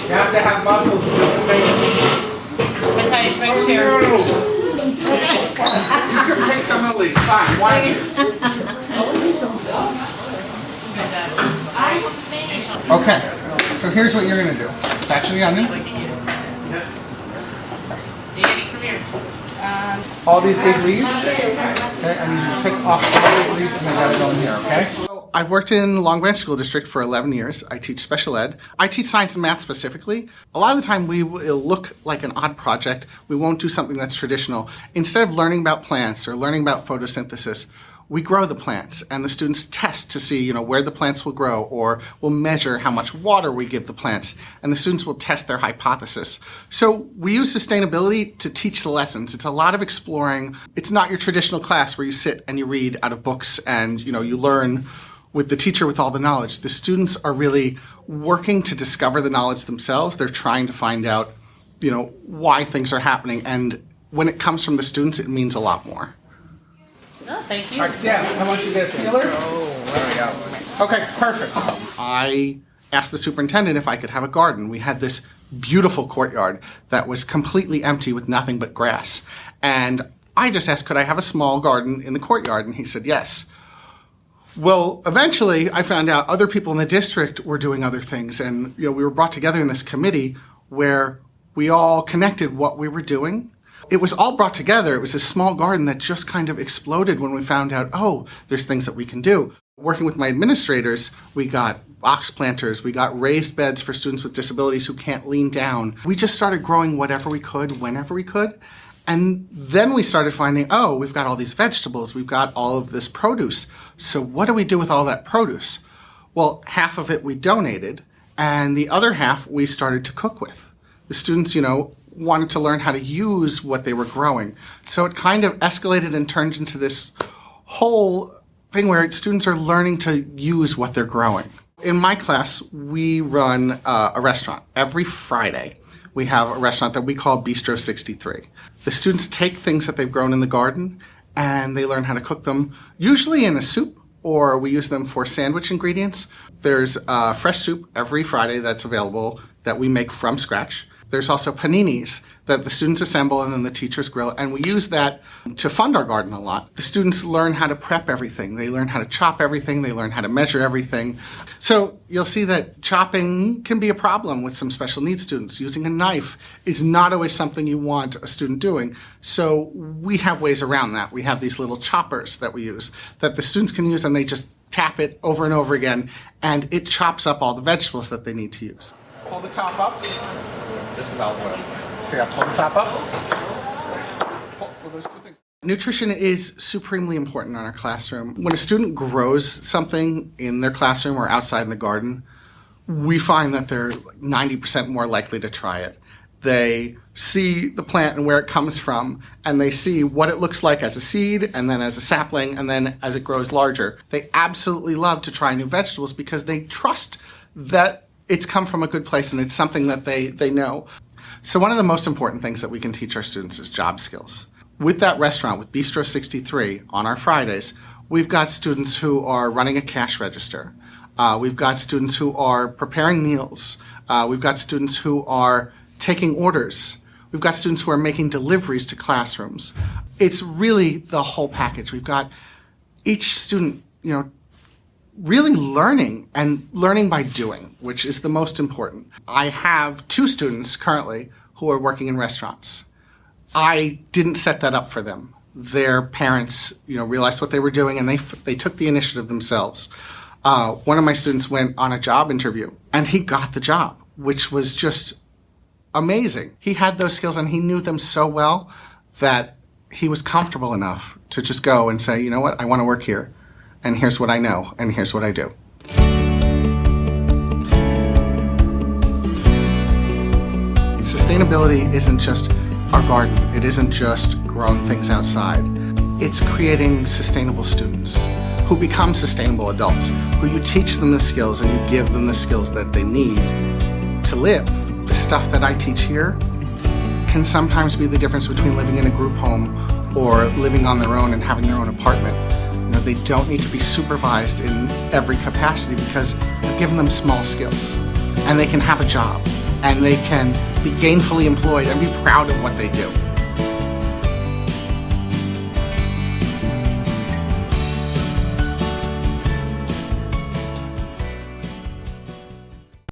You have to have muscles to do the same. Right chair. You can pick some of these. Fine, why? Okay, so here's what you're going to do. Patch the onion. All these big leaves. Okay, I need you to pick off all the big leaves and then have it on here, okay? So I've worked in Long Branch School District for 11 years. I teach special ed. I teach science and math specifically. A lot of the time we will look like an odd project. We won't do something that's traditional. Instead of learning about plants or learning about photosynthesis, we grow the plants and the students test to see, where the plants will grow, or we'll measure how much water we give the plants, and the students will test their hypothesis. So we use sustainability to teach the lessons. It's a lot of exploring. It's not your traditional class where you sit and you read out of books and, you learn with the teacher with all the knowledge. The students are really working to discover the knowledge themselves. They're trying to find out, why things are happening. And when it comes from the students, it means a lot more. Oh, thank you. All right, Deb, I want you to get a peeler. Oh, there we go. Okay, perfect. I asked the superintendent if I could have a garden. We had this beautiful courtyard that was completely empty with nothing but grass. And I just asked, could I have a small garden in the courtyard? And he said yes. Well, eventually I found out other people in the district were doing other things. And we were brought together in this committee where we all connected what we were doing. It was all brought together. It was this small garden that just kind of exploded when we found out, there's things that we can do. Working with my administrators, we got box planters, we got raised beds for students with disabilities who can't lean down. We just started growing whatever we could, whenever we could. And then we started finding, we've got all these vegetables, we've got all of this produce. So what do we do with all that produce? Well, half of it we donated, and the other half we started to cook with. The students, wanted to learn how to use what they were growing. So it kind of escalated and turned into this whole thing where students are learning to use what they're growing. In my class, we run a restaurant. Every Friday, we have a restaurant that we call Bistro 63. The students take things that they've grown in the garden and they learn how to cook them, usually in a soup, or we use them for sandwich ingredients. There's fresh soup every Friday that's available that we make from scratch. There's also paninis that the students assemble and then the teachers grill, and we use that to fund our garden a lot. The students learn how to prep everything. They learn how to chop everything. They learn how to measure everything. So you'll see that chopping can be a problem with some special needs students. Using a knife is not always something you want a student doing. So we have ways around that. We have these little choppers that we use that the students can use, and they just tap it over and over again, and it chops up all the vegetables that they need to use. Pull the top up. This is output. So you pull the top up. Pull those two things. Nutrition is supremely important in our classroom. When a student grows something in their classroom or outside in the garden, we find that they're 90% more likely to try it. They see the plant and where it comes from, and they see what it looks like as a seed, and then as a sapling, and then as it grows larger. They absolutely love to try new vegetables because they trust that it's come from a good place and it's something that they know. So one of the most important things that we can teach our students is job skills. With that restaurant, with Bistro 63, on our Fridays, we've got students who are running a cash register. We've got students who are preparing meals. We've got students who are taking orders. We've got students who are making deliveries to classrooms. It's really the whole package. We've got each student, really learning, and learning by doing, which is the most important. I have 2 students currently who are working in restaurants. I didn't set that up for them. Their parents, realized what they were doing, and they took the initiative themselves. One of my students went on a job interview, and he got the job, which was just amazing. He had those skills, and he knew them so well that he was comfortable enough to just go and say, you know what, I want to work here. And here's what I know, and here's what I do. Sustainability isn't just our garden. It isn't just growing things outside. It's creating sustainable students who become sustainable adults, who you teach them the skills and you give them the skills that they need to live. The stuff that I teach here can sometimes be the difference between living in a group home or living on their own and having their own apartment. They don't need to be supervised in every capacity because I've given them small skills. and they can have a job, and they can be gainfully employed and be proud of what they do.